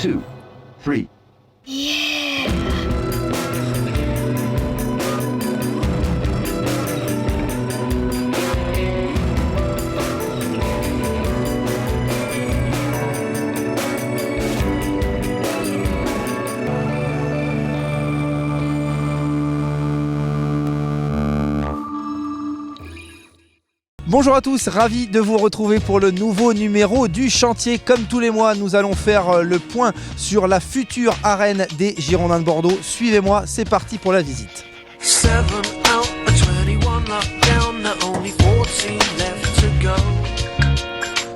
2, 3. Bonjour à tous, ravi de vous retrouver pour le nouveau numéro du chantier. Comme tous les mois, nous allons faire le point sur la future arène des Girondins de Bordeaux. Suivez-moi, c'est parti pour la visite. 7 out of 21 lockdown, there only 14 left to go.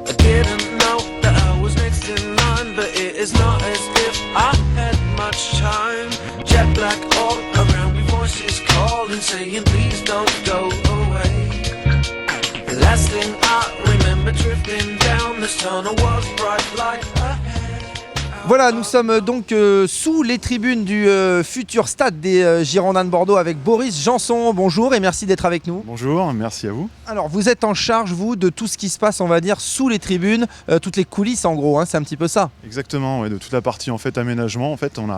I didn't know that I was next in line, but it is not as if I had much time. Jet black all around me, voices calling, saying please don't go away. The last thing I remember drifting down this tunnel was bright light ahead. Voilà, nous sommes donc sous les tribunes du futur stade des Girondins de Bordeaux avec Boris Janson. Bonjour et merci d'être avec nous. Bonjour, merci à vous. Alors, vous êtes en charge, vous, de tout ce qui se passe, on va dire, sous les tribunes, toutes les coulisses en gros, hein, c'est un petit peu ça. Exactement, ouais, de toute la partie en fait aménagement. En fait, on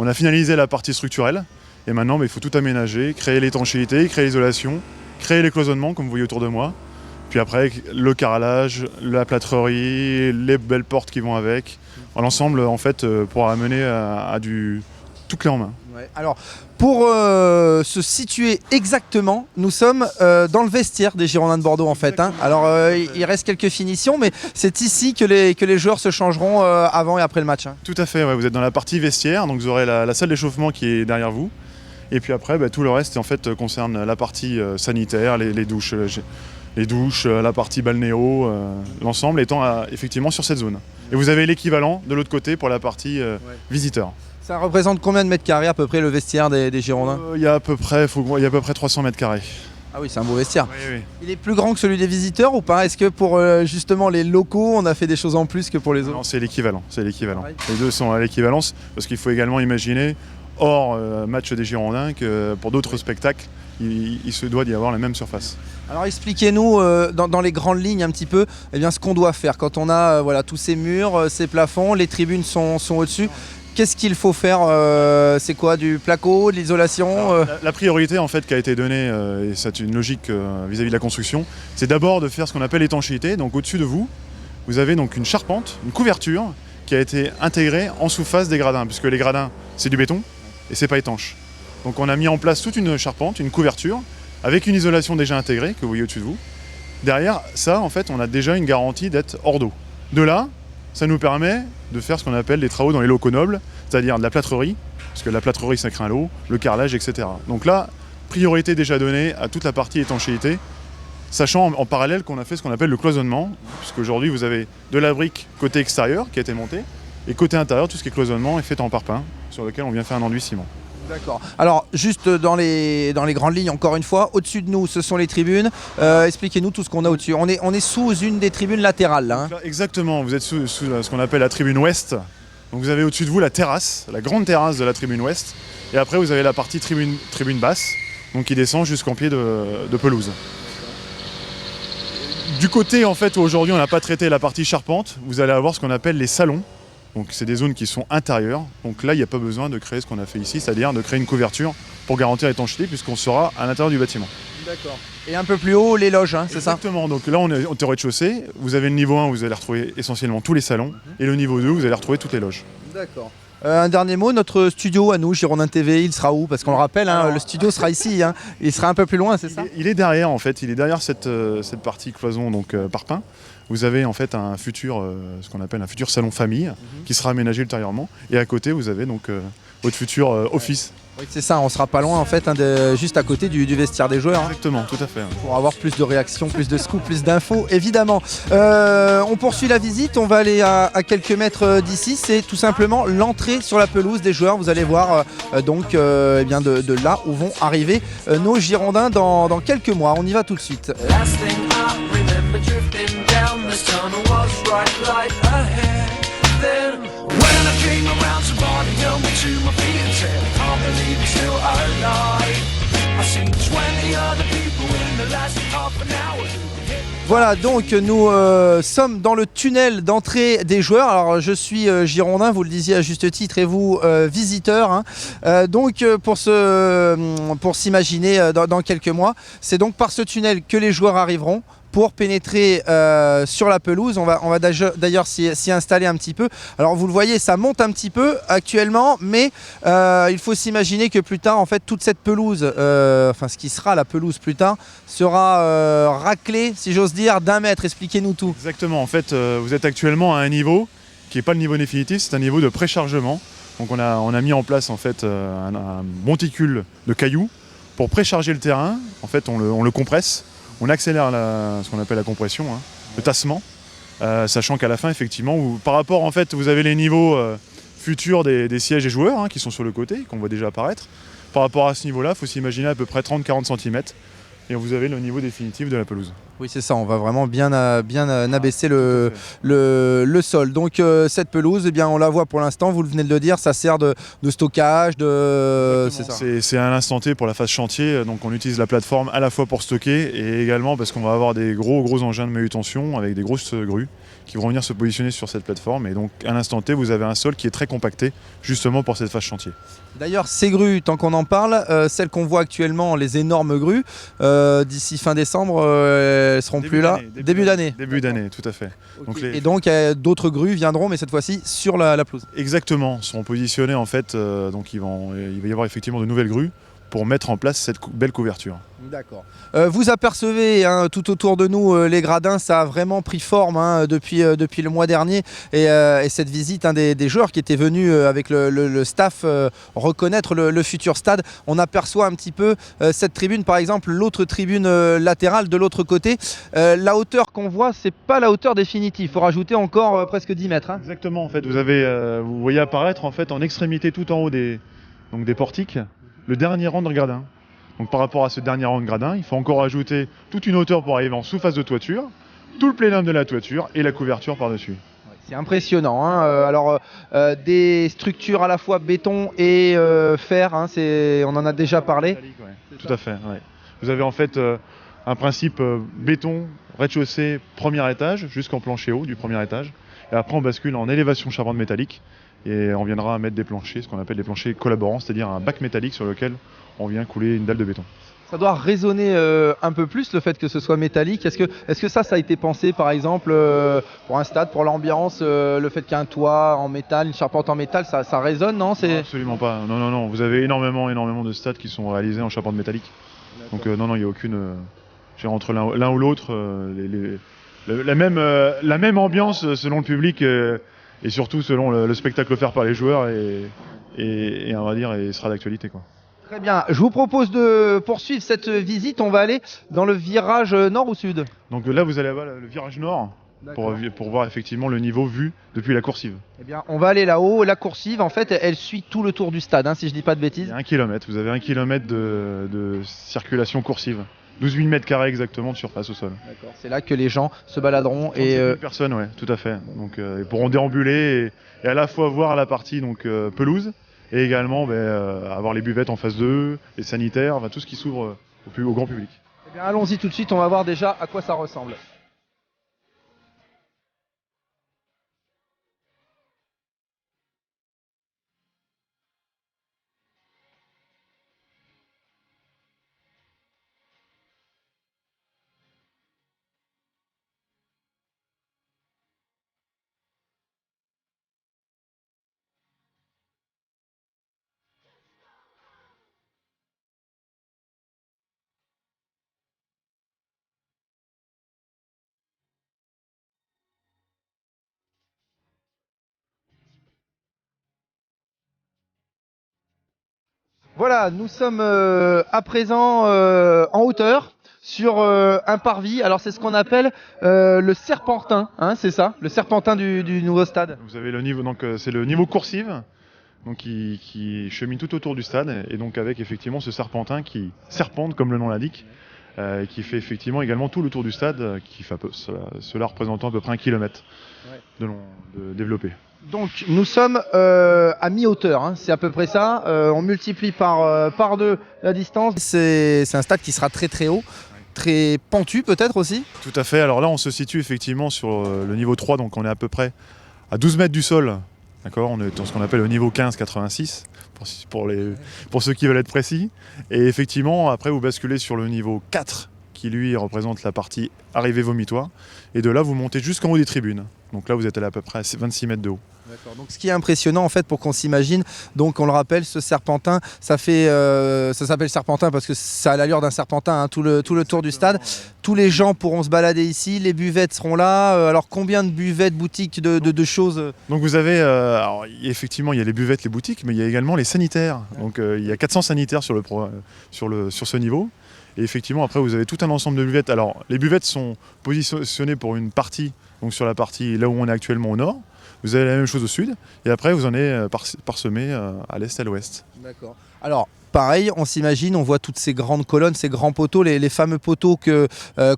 a finalisé la partie structurelle et maintenant il faut tout aménager, créer l'étanchéité, créer l'isolation, créer les cloisonnements comme vous voyez autour de moi. Puis après, le carrelage, la plâtrerie, les belles portes qui vont avec. L'ensemble, en fait, pourra amener à du tout clé en main. Ouais. Alors, pour se situer exactement, nous sommes dans le vestiaire des Girondins de Bordeaux en fait. Hein. Alors, il reste quelques finitions, mais c'est ici que les joueurs se changeront avant et après le match. Hein. Tout à fait, ouais, vous êtes dans la partie vestiaire, donc vous aurez la salle d'échauffement qui est derrière vous. Et puis après, tout le reste en fait, concerne la partie sanitaire, les douches. La partie balnéo, l'ensemble étant effectivement sur cette zone. Et vous avez l'équivalent de l'autre côté pour la partie visiteur. Ça représente combien de mètres carrés à peu près le vestiaire des Girondins ? Il y a à peu près 300 mètres carrés. Ah oui, c'est un beau vestiaire. Oui. Il est plus grand que celui des visiteurs ou pas ? Est-ce que pour justement les locaux, on a fait des choses en plus que pour les autres ? Non, c'est l'équivalent. Ouais. Les deux sont à l'équivalence parce qu'il faut également imaginer, hors match des Girondins, que pour d'autres spectacles, il se doit d'y avoir la même surface. Alors expliquez-nous dans les grandes lignes un petit peu ce qu'on doit faire quand on a tous ces murs, ces plafonds, les tribunes sont au-dessus. Qu'est-ce qu'il faut faire c'est quoi, du placo, de l'isolation La priorité en fait qui a été donnée, et c'est une logique vis-à-vis de la construction, c'est d'abord de faire ce qu'on appelle l'étanchéité. Donc au-dessus de vous, vous avez donc une charpente, une couverture qui a été intégrée en sous-face des gradins, puisque les gradins c'est du béton et c'est pas étanche. Donc on a mis en place toute une charpente, une couverture, avec une isolation déjà intégrée, que vous voyez au-dessus de vous. Derrière ça, en fait, on a déjà une garantie d'être hors d'eau. De là, ça nous permet de faire ce qu'on appelle des travaux dans les locaux nobles, c'est-à-dire de la plâtrerie, parce que la plâtrerie ça craint l'eau, le carrelage, etc. Donc là, priorité déjà donnée à toute la partie étanchéité, sachant en parallèle qu'on a fait ce qu'on appelle le cloisonnement, puisqu'aujourd'hui vous avez de la brique côté extérieur qui a été montée, et côté intérieur, tout ce qui est cloisonnement est fait en parpaing, sur lequel on vient faire un enduit ciment. D'accord. Alors juste dans les grandes lignes encore une fois, au-dessus de nous ce sont les tribunes. Expliquez-nous tout ce qu'on a au-dessus. On est sous une des tribunes latérales là. Hein. Là, exactement, vous êtes sous ce qu'on appelle la tribune ouest. Donc vous avez au-dessus de vous la terrasse, la grande terrasse de la tribune ouest. Et après vous avez la partie tribune basse, donc qui descend jusqu'en pied de pelouse. Du côté en fait où aujourd'hui on n'a pas traité la partie charpente, vous allez avoir ce qu'on appelle les salons. Donc c'est des zones qui sont intérieures, donc là il n'y a pas besoin de créer ce qu'on a fait ici, c'est-à-dire de créer une couverture pour garantir l'étanchéité puisqu'on sera à l'intérieur du bâtiment. D'accord. Et un peu plus haut les loges, hein, c'est ça ? Exactement, donc là on est au rez-de-chaussée, vous avez le niveau 1 où vous allez retrouver essentiellement tous les salons, et le niveau 2 où vous allez retrouver toutes les loges. D'accord. Un dernier mot, notre studio à nous, Girondins TV, il sera où ? Parce qu'on le rappelle, hein, le studio sera ici, hein. Il sera un peu plus loin, c'est ça ? Il est derrière en fait, il est derrière cette partie cloison donc parpaing. Vous avez en fait un futur, ce qu'on appelle un futur salon famille qui sera aménagé ultérieurement. Et à côté, vous avez donc votre futur office. Oui, c'est ça, on sera pas loin en fait, hein, juste à côté du vestiaire des joueurs. Hein, exactement, tout à fait. pour avoir plus de réactions, plus de scoops, plus d'infos, évidemment. On poursuit la visite, on va aller à quelques mètres d'ici. C'est tout simplement l'entrée sur la pelouse des joueurs. Vous allez voir de là où vont arriver nos Girondins dans quelques mois. On y va tout de suite. Last thing I remember drifting down this tunnel was bright light ahead. Then when I came around, somebody held me to my feet and said, I can't believe you're still alive. I've seen 20 other people in the last half an hour who hit Voilà, donc nous sommes dans le tunnel d'entrée des joueurs. Alors je suis girondin, vous le disiez à juste titre, et vous visiteur. Hein. Donc pour s'imaginer dans quelques mois, c'est donc par ce tunnel que les joueurs arriveront pour pénétrer sur la pelouse. On va d'ailleurs s'y installer un petit peu. Alors vous le voyez, ça monte un petit peu actuellement, mais il faut s'imaginer que plus tard, en fait, toute cette pelouse, enfin ce qui sera la pelouse plus tard, sera raclée, si j'ose dire, d'1 mètre. Expliquez-nous tout. Exactement, en fait, vous êtes actuellement à un niveau qui n'est pas le niveau définitif, c'est un niveau de préchargement. Donc on a mis en place en fait un monticule de cailloux pour précharger le terrain. En fait, on le compresse. On accélère ce qu'on appelle la compression, hein, le tassement, sachant qu'à la fin, effectivement, par rapport, en fait, vous avez les niveaux futurs des sièges des joueurs hein, qui sont sur le côté, qu'on voit déjà apparaître. Par rapport à ce niveau-là, il faut s'imaginer à peu près 30-40 cm et vous avez le niveau définitif de la pelouse. Oui, c'est ça, on va vraiment bien abaisser le sol. Donc cette pelouse, eh bien, on la voit pour l'instant, vous venez de le dire, ça sert de stockage, c'est à l'instant T pour la phase chantier, donc on utilise la plateforme à la fois pour stocker et également parce qu'on va avoir des gros engins de manutention avec des grosses grues qui vont venir se positionner sur cette plateforme et donc à l'instant T vous avez un sol qui est très compacté justement pour cette phase chantier. D'ailleurs ces grues, tant qu'on en parle, celles qu'on voit actuellement, les énormes grues, d'ici fin décembre, elles seront plus là. Début d'année. Début d'année, tout à fait. Okay. Et donc d'autres grues viendront, mais cette fois-ci sur la pelouse. Exactement, seront positionnées en fait, donc il va y avoir effectivement de nouvelles grues pour mettre en place cette belle couverture. D'accord. Vous apercevez hein, tout autour de nous les gradins, ça a vraiment pris forme hein, depuis le mois dernier et cette visite hein, des joueurs qui étaient venus avec le staff reconnaître le futur stade. On aperçoit un petit peu cette tribune, par exemple l'autre tribune latérale de l'autre côté. La hauteur qu'on voit, c'est pas la hauteur définitive, il faut rajouter encore presque 10 mètres. Hein. Exactement, en fait, vous voyez apparaître en fait en extrémité tout en haut des portiques le dernier rang de gradin. Donc par rapport à ce dernier rang de gradin, il faut encore ajouter toute une hauteur pour arriver en sous-face de toiture, tout le plénum de la toiture et la couverture par-dessus. C'est impressionnant. Hein. Alors des structures à la fois béton et fer, hein, on en a déjà parlé. Ouais. Tout à fait. Ouais. Vous avez en fait un principe béton, rez-de-chaussée, premier étage, jusqu'en plancher haut du premier étage. Et après on bascule en élévation charpente métallique. Et on viendra mettre des planchers, ce qu'on appelle des planchers collaborants, c'est-à-dire un bac métallique sur lequel on vient couler une dalle de béton. Ça doit résonner un peu plus le fait que ce soit métallique. Est-ce que ça a été pensé par exemple pour un stade, pour l'ambiance, le fait qu'il y ait un toit en métal, une charpente en métal, ça résonne, non, non, absolument pas. Non. Vous avez énormément de stades qui sont réalisés en charpente métallique. Donc non, il n'y a aucune... entre l'un ou l'autre, la même ambiance selon le public et surtout selon le spectacle offert par les joueurs et on va dire, et sera d'actualité, quoi. Très bien, je vous propose de poursuivre cette visite, on va aller dans le virage nord ou sud? Donc là vous allez avoir le virage nord pour voir effectivement le niveau vu depuis la coursive. Eh bien on va aller là-haut, la coursive en fait elle suit tout le tour du stade, hein, si je dis pas de bêtises. Il y a 1 km, vous avez 1 km de circulation coursive. 12 000 m² exactement de surface au sol. D'accord. C'est là que les gens se baladeront. 37 000 personnes, ouais, tout à fait. Donc ils pourront déambuler et à la fois voir la partie donc, pelouse et également avoir les buvettes en face d'eux, les sanitaires, tout ce qui s'ouvre au grand public. Eh bien, allons-y tout de suite, on va voir déjà à quoi ça ressemble. Voilà, nous sommes à présent en hauteur sur un parvis. Alors c'est ce qu'on appelle le serpentin, hein, c'est ça, le serpentin du nouveau stade. Vous avez le niveau, donc c'est le niveau coursive, donc qui chemine tout autour du stade et donc avec effectivement ce serpentin qui serpente comme le nom l'indique, qui fait effectivement également tout le tour du stade, qui fait cela représentant à peu près 1 km de développé. Donc nous sommes à mi-hauteur, hein, c'est à peu près ça, on multiplie par 2 la distance. C'est un stade qui sera très très haut. très pentu peut-être aussi. Tout à fait. Alors là, on se situe effectivement sur le niveau 3, donc on est à peu près à 12 mètres du sol. D'accord, on est dans ce qu'on appelle le niveau 15-86, pour ceux qui veulent être précis. Et effectivement, après, vous basculez sur le niveau 4, qui lui représente la partie arrivée vomitoire. Et de là, vous montez jusqu'en haut des tribunes. Donc là, vous êtes allé à peu près à 26 mètres de haut. D'accord. Donc, ce qui est impressionnant en fait pour qu'on s'imagine, donc on le rappelle, ce serpentin, ça s'appelle serpentin parce que ça a l'allure d'un serpentin, hein, tout le tour du stade. Tous les gens pourront se balader ici, les buvettes seront là. Alors combien de buvettes, boutiques, de choses Donc vous avez, alors, effectivement, il y a les buvettes, les boutiques, mais il y a également les sanitaires. Donc il y a 400 sanitaires sur ce niveau. Et effectivement, après, vous avez tout un ensemble de buvettes. Alors, les buvettes sont positionnées pour une partie, donc sur la partie là où on est actuellement au nord. Vous avez la même chose au sud. Et après, vous en êtes parsemés à l'est et à l'ouest. D'accord. Alors, pareil, on s'imagine, on voit toutes ces grandes colonnes, ces grands poteaux, les fameux poteaux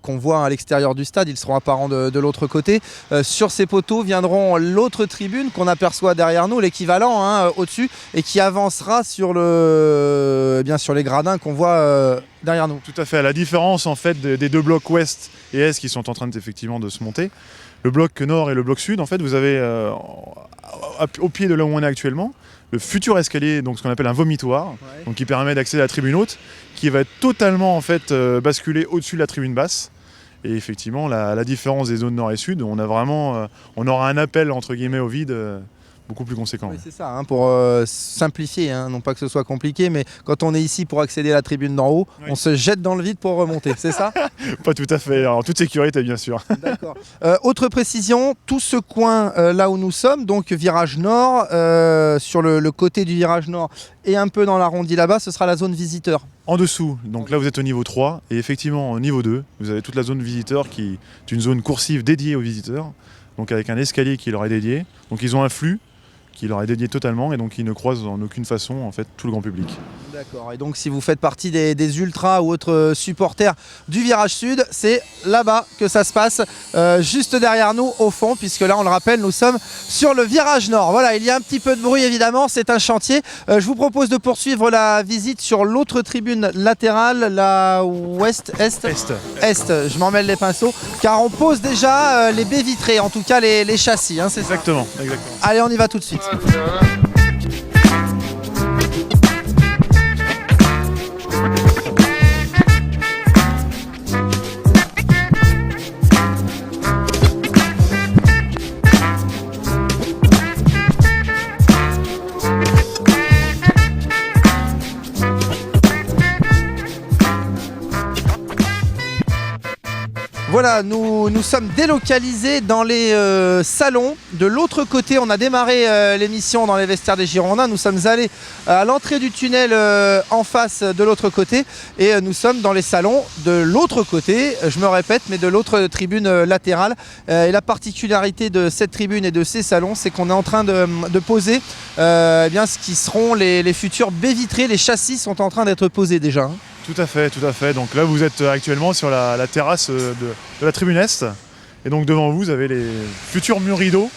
qu'on voit à l'extérieur du stade, ils seront apparents de l'autre côté. Sur ces poteaux viendront l'autre tribune qu'on aperçoit derrière nous, l'équivalent hein, au-dessus, et qui avancera sur les gradins qu'on voit derrière nous. Tout à fait. À la différence en fait des deux blocs ouest et est qui sont en train effectivement de se monter, le bloc nord et le bloc sud, en fait, vous avez au pied de là où on est actuellement, le futur escalier, donc ce qu'on appelle un vomitoire, donc qui permet d'accéder à la tribune haute, qui va être totalement en fait basculé au-dessus de la tribune basse. Et effectivement, la différence des zones nord et sud, on aura un appel entre guillemets au vide beaucoup plus conséquent. Oui, c'est ça, hein, pour simplifier, hein, non pas que ce soit compliqué, mais quand on est ici pour accéder à la tribune d'en haut, on se jette dans le vide pour remonter, c'est ça? Pas tout à fait, en toute sécurité bien sûr. D'accord. Autre précision, tout ce coin là où nous sommes, donc virage nord, sur le côté du virage nord et un peu dans l'arrondi là-bas, ce sera la zone visiteur. En dessous, donc là vous êtes au niveau 3 et effectivement au niveau 2, vous avez toute la zone visiteur qui est une zone coursive dédiée aux visiteurs, donc avec un escalier qui leur est dédié. Donc ils ont un flux qui leur est dédié totalement et donc ils ne croisent en aucune façon en fait tout le grand public. D'accord, et donc si vous faites partie des ultras ou autres supporters du virage sud, c'est là-bas que ça se passe, juste derrière nous au fond, puisque là on le rappelle, nous sommes sur le virage nord. Voilà, il y a un petit peu de bruit évidemment, c'est un chantier. Je vous propose de poursuivre la visite sur l'autre tribune latérale, la ouest, est, je m'en mêle les pinceaux, car on pose déjà les baies vitrées, en tout cas les châssis, hein, c'est ça. Exactement. Allez, on y va tout de suite. Voilà, nous sommes délocalisés dans les salons. De l'autre côté, on a démarré l'émission dans les vestiaires des Girondins. Nous sommes allés à l'entrée du tunnel en face de l'autre côté. Et nous sommes dans les salons de l'autre côté, je me répète, mais de l'autre tribune latérale. Et la particularité de cette tribune et de ces salons, c'est qu'on est en train de poser ce qui seront les futures baies vitrées. Les châssis sont en train d'être posés déjà. Tout à fait. Donc là, vous êtes actuellement sur la terrasse de la tribune Est. Et donc devant vous avez les futurs murs rideaux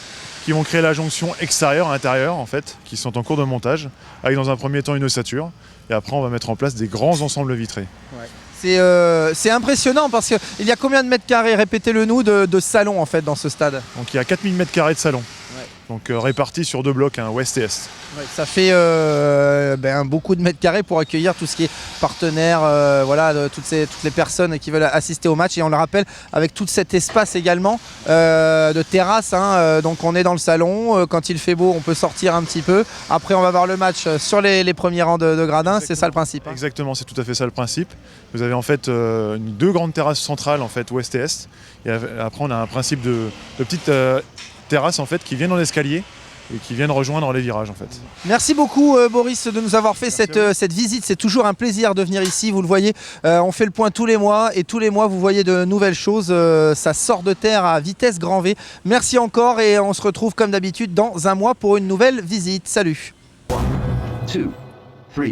qui vont créer la jonction extérieure-intérieure, en fait, qui sont en cours de montage, avec dans un premier temps une ossature. Et après, on va mettre en place des grands ensembles vitrés. Ouais. C'est impressionnant parce qu'il y a combien de mètres carrés, répétez-le nous, de salons en fait dans ce stade? Donc il y a 4000 mètres carrés de salons. Donc répartis sur deux blocs, ouest et est. Ouais, ça fait beaucoup de mètres carrés pour accueillir tout ce qui est partenaire, toutes les personnes qui veulent assister au match. Et on le rappelle, avec tout cet espace également de terrasse. Donc on est dans le salon, quand il fait beau, on peut sortir un petit peu. Après, on va voir le match sur les premiers rangs de gradins. C'est ça le principe. Exactement, c'est tout à fait ça le principe. Vous avez en fait deux grandes terrasses centrales, en fait, ouest et est. Et après, on a un principe de petites terrasses en fait qui viennent en escalier et qui viennent rejoindre les virages en fait. Merci beaucoup Boris de nous avoir fait cette visite. C'est toujours un plaisir de venir ici, vous le voyez, on fait le point tous les mois et tous les mois vous voyez de nouvelles choses, ça sort de terre à vitesse grand V. Merci encore et on se retrouve comme d'habitude dans un mois pour une nouvelle visite. Salut. 1, 2, 3.